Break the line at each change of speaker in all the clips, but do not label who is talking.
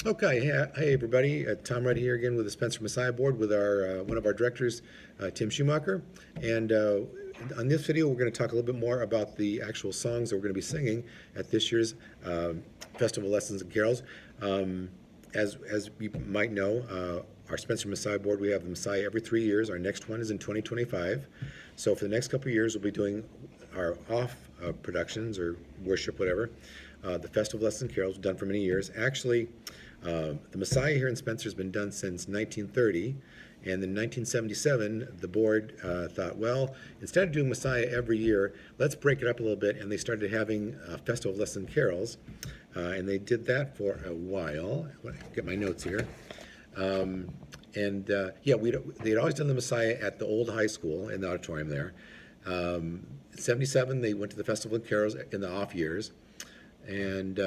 Okay, hey everybody, Tom Rudd here again with the Spencer Messiah Board with our one of our directors, Tim Schumacher. And on this video, we're going to talk a little bit more about the actual songs that we're going to be singing at this year's Festival of Lessons and Carols. As you might know, our Spencer Messiah Board, we have the Messiah every 3 years. Our next one is in 2025. So for the next couple of years, we'll be doing our off productions or worship, whatever. The Festival of Lessons and Carols, done for many years. Actually, the Messiah here in Spencer has been done since 1930, and in 1977, the board thought, well, instead of doing Messiah every year, let's break it up a little bit, and they started having Festival of Lessons and Carols, and they did that for a while. Let me get my notes here. They had always done the Messiah at the old high school in the auditorium there. 77, they went to the Festival of Carols in the off years, and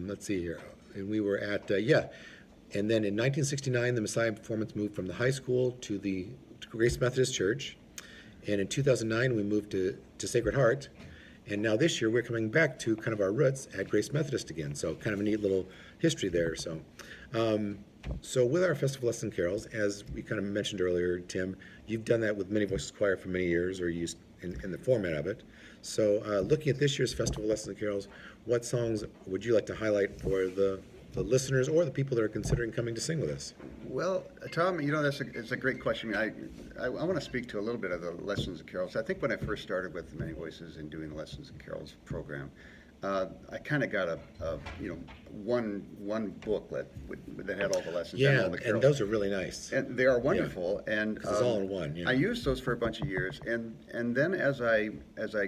let's see here. And we were at, and then in 1969, the Messiah performance moved from the high school to the Grace Methodist Church. And in 2009, we moved to Sacred Heart. And now this year, we're coming back to kind of our roots at Grace Methodist again. So kind of a neat little history there. So with our Festival of Lessons and Carols, as we kind of mentioned earlier, Tim, you've done that with Many Voices Choir for many years, or used in the format of it. So looking at this year's Festival of Lessons and Carols, what songs would you like to highlight for the listeners or the people that are considering coming to sing with us?
Well, Tom, it's a great question. I want to speak to a little bit of the Lessons and Carols. I think when I first started with Many Voices and doing the Lessons and Carols program, I kind of got one booklet that had all the lessons and all the carols.
And those are really nice.
And they are wonderful. Yeah. And
'cause it's all in one. Yeah.
I used those for a bunch of years, and then as I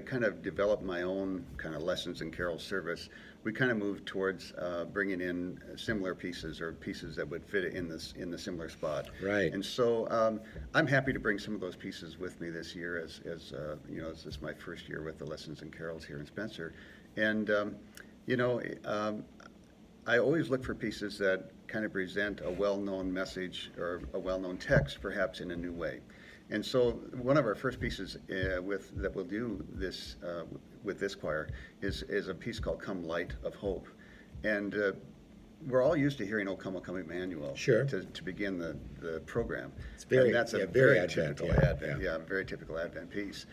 kind of developed my own kind of Lessons and Carols service, we kind of moved towards bringing in similar pieces or pieces that would fit in the similar spot.
Right.
And so I'm happy to bring some of those pieces with me this year, as this is my first year with the Lessons and Carols here in Spencer. And, I always look for pieces that kind of present a well-known message or a well-known text, perhaps in a new way. And so one of our first pieces that we'll do this with this choir is a piece called "Come Light of Hope." And we're all used to hearing "O Come, O Come, Emmanuel"
sure.
to begin the program.
It's very,
and that's a
very
typical
Advent.
very typical Advent piece.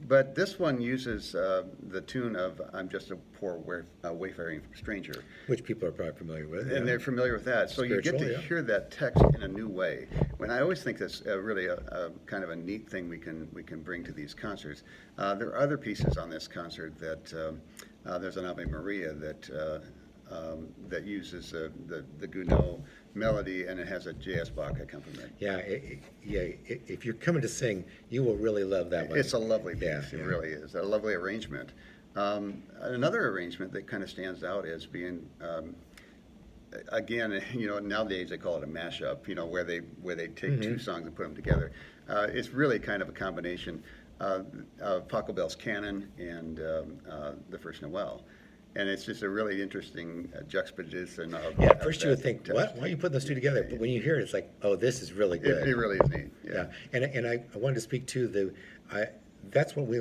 But this one uses the tune of "I'm Just a Poor Wayfaring Stranger,"
which people are probably familiar with.
And they're familiar with that. So you get to hear that text in a new way. When I always think that's really a kind of a neat thing we can bring to these concerts. There are other pieces on this concert that there's an Ave Maria that uses the Gounod melody, and it has a J.S. Bach accompaniment.
Yeah, if you're coming to sing, you will really love that one.
It's a lovely piece.
Yeah,
It really is. A lovely arrangement. Another arrangement that kind of stands out as being, again, nowadays they call it a mashup, where they take two songs and put them together. It's really kind of a combination of Pachelbel's Canon and the First Noel. And it's just a really interesting juxtaposition of.
Yeah, at first you would think, what? Why are you putting those two together? But when you hear it, it's like, oh, this is really good.
It really is neat. Yeah.
And I wanted to speak to that's what we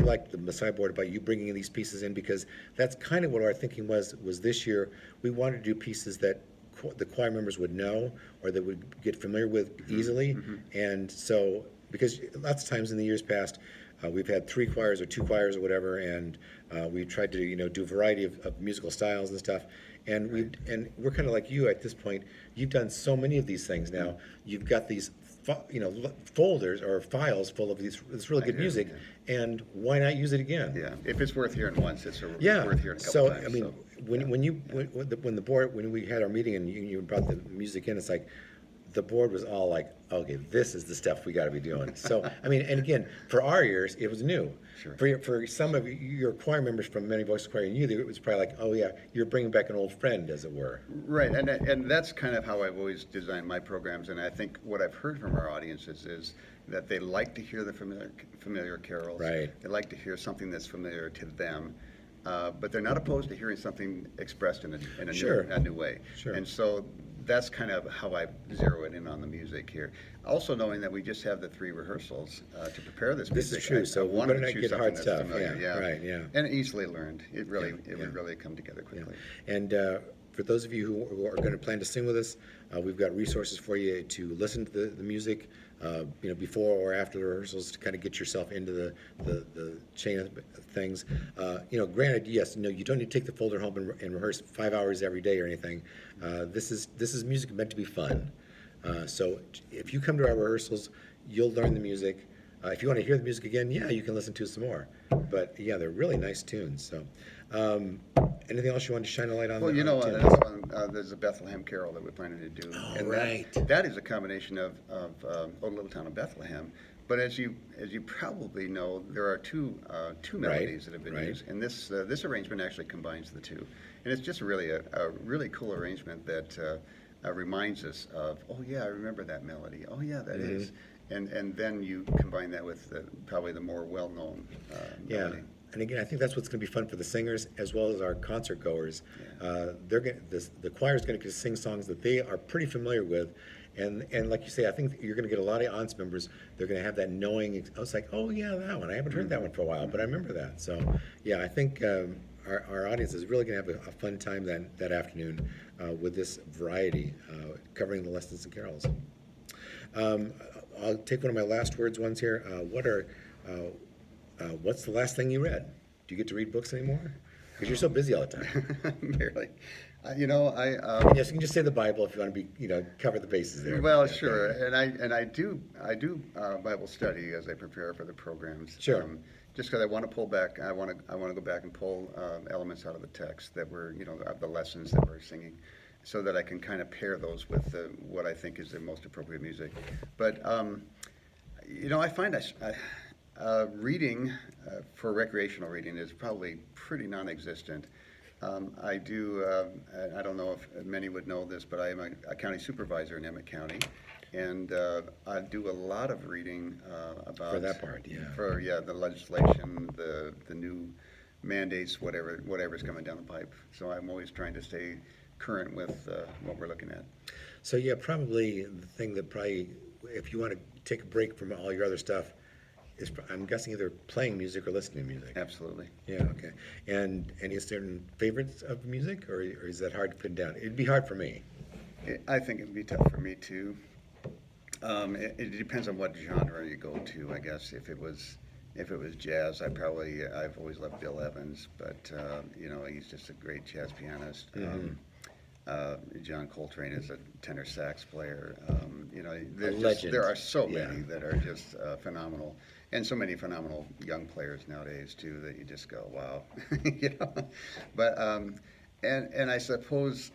like the Messiah Board about, you bringing in these pieces in, because that's kind of what our thinking was this year. We wanted to do pieces that the choir members would know or they would get familiar with easily. Mm-hmm. And so, because lots of times in the years past, we've had 3 choirs or 2 choirs or whatever, and we tried to do a variety of musical styles and stuff. And we're kind of like you at this point. You've done so many of these things now. You've got these folders or files full of this really good music, and why not use it again?
Yeah, if it's worth hearing once, it's worth hearing a couple
so
times.
I mean, when we had our meeting and you brought the music in, it's like the board was all like, okay, this is the stuff we got to be doing. So, I mean, and again, for our ears, it was new.
Sure.
For some of your choir members from Many Voices Choir and you, it was probably like, oh yeah, you're bringing back an old friend, as it were.
Right, and that's kind of how I've always designed my programs. And I think what I've heard from our audiences is that they like to hear the familiar carols.
Right.
They like to hear something that's familiar to them. But they're not opposed to hearing something expressed in a new way.
Sure.
And so that's kind of how I zero it in on the music here. Also knowing that we just have the 3 rehearsals to prepare this music.
This is true, so we better not get hard stuff.
Familiar,
yeah, right, yeah.
And easily learned. It would really come together quickly.
Yeah. And for those of you who are going to plan to sing with us, we've got resources for you to listen to the music, before or after the rehearsals to kind of get yourself into the chain of things. Granted, yes, you don't need to take the folder home and rehearse 5 hours every day or anything. This is music meant to be fun. So if you come to our rehearsals, you'll learn the music. If you want to hear the music again, yeah, you can listen to it some more. But yeah, they're really nice tunes. So, anything else you want to shine a light on?
Well, that's one, there's a Bethlehem Carol that we're planning to do.
Oh,
and
right.
That is a combination of O Little Town of Bethlehem. But as you probably know, there are two melodies that have been used, and this arrangement actually combines the two, and it's just really a really cool arrangement that reminds us of, oh yeah, I remember that melody. Oh yeah, that is. And then you combine that with probably the more well-known melody.
And again, I think that's what's going to be fun for the singers as well as our concert goers.
Yeah.
The choir is going to sing songs that they are pretty familiar with, and like you say, I think you're going to get a lot of audience members. They're going to have that knowing. I was like, oh yeah, that one. I haven't heard that one for a while, but I remember that. So yeah, I think our audience is really going to have a fun time that afternoon with this variety covering the lessons and carols. I'll take one of my last ones here. What's the last thing you read? Do you get to read books anymore? Because you're so busy all the time.
Barely.
Yes, you can just say the Bible if you want to be, cover the bases there.
Well, sure, and I do Bible study as I prepare for the programs.
Sure.
Just because I want to pull back, I want to go back and pull elements out of the text that were, of the lessons that we're singing, so that I can kind of pair those with what I think is the most appropriate music. But I find reading for recreational reading is probably pretty non-existent. I do, I don't know if many would know this, but I am a county supervisor in Emmett County, and I do a lot of reading about...
For that part, yeah.
For, the legislation, the new mandates, whatever's coming down the pipe. So I'm always trying to stay current with what we're looking at.
So yeah, probably the thing that if you want to take a break from all your other stuff, I'm guessing either playing music or listening to music.
Absolutely.
Yeah, okay. And any certain favorites of music, or is that hard to pin down? It'd be hard for me.
I think it'd be tough for me too. It depends on what genre you go to, I guess. If it was jazz, I've always loved Bill Evans, but he's just a great jazz pianist.
Mm-hmm.
John Coltrane is a tenor sax player.
Legend.
There are so many that are just phenomenal, and so many phenomenal young players nowadays too that you just go, wow, But and I suppose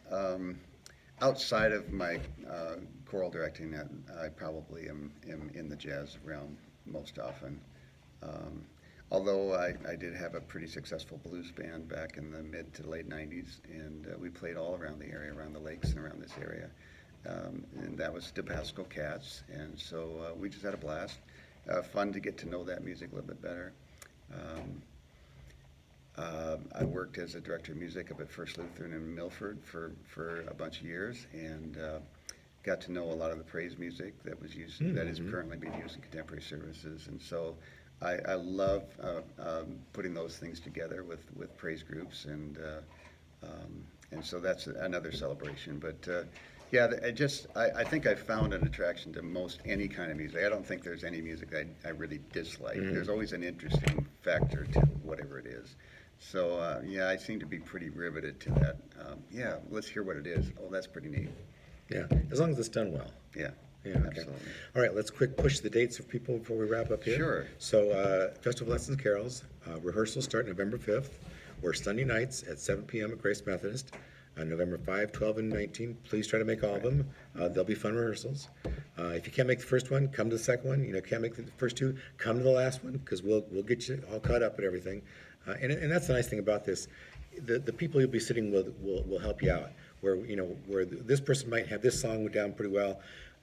outside of my choral directing, I probably am in the jazz realm most often. Although I did have a pretty successful blues band back in the mid to late 90s, and we played all around the area, around the lakes and around this area. And that was DePasco Cats, and so we just had a blast. Fun to get to know that music a little bit better. I worked as a director of music up at First Lutheran in Milford for a bunch of years, and got to know a lot of the praise music that was used, that is currently being used in contemporary services, and so I love putting those things together with praise groups, and so that's another celebration. But I think I found an attraction to most any kind of music. I don't think there's any music I really dislike. There's always an interesting factor to whatever it is. So I seem to be pretty riveted to that. Let's hear what it is. Oh, that's pretty neat.
Yeah, as long as it's done well.
Yeah.
Yeah, okay.
Absolutely.
All right, let's quick push the dates for people before we wrap up here.
Sure.
So, Festival of Lessons and Carols, rehearsals start November 5th. We're Sunday nights at 7 p.m. at Grace Methodist. November 5, 12, and 19. Please try to make all of them. They'll be fun rehearsals. If you can't make the first one, come to the second one. Can't make the first two, come to the last one, because we'll get you all caught up and everything. And that's the nice thing about this. The people you'll be sitting with will help you out. Where this person might have this song down pretty well,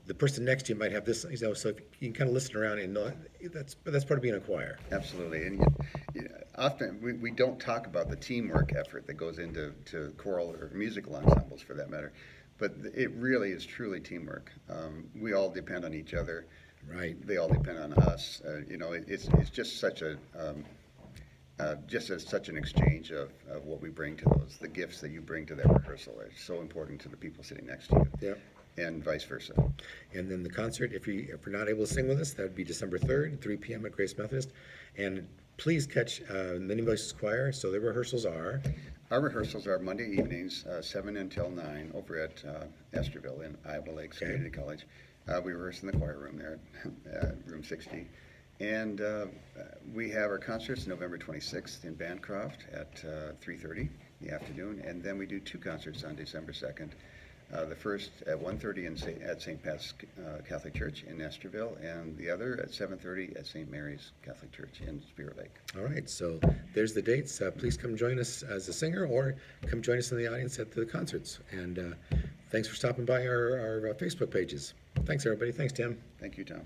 the person next to you might have this, so if you can kind of listen around and know that's part of being a choir.
Absolutely, and often we don't talk about the teamwork effort that goes into choral or musical ensembles, for that matter, but it really is truly teamwork. We all depend on each other.
Right.
They all depend on us. It's just such a just as such an exchange of what we bring to those, the gifts that you bring to that rehearsal are so important to the people sitting next to you.
Yep.
And vice versa.
And then the concert, if you're not able to sing with us, that would be December 3rd, 3 p.m. at Grace Methodist. And please catch Many Voices Choir. So the rehearsals are?
Our rehearsals are Monday evenings, 7 until 9, over at Esterville in Iowa Lakes Community College. We rehearse in the choir room there, room 60. And we have our concerts November 26th in Bancroft at 3:30 in the afternoon. And then we do 2 concerts on December 2nd. The first at 1:30 at St. Pat's Catholic Church in Esterville, and the other at 7:30 at St. Mary's Catholic Church in Spirit Lake.
All right, so there's the dates. Please come join us as a singer, or come join us in the audience at the concerts. And thanks for stopping by our Facebook pages. Thanks, everybody. Thanks, Tim.
Thank you, Tom.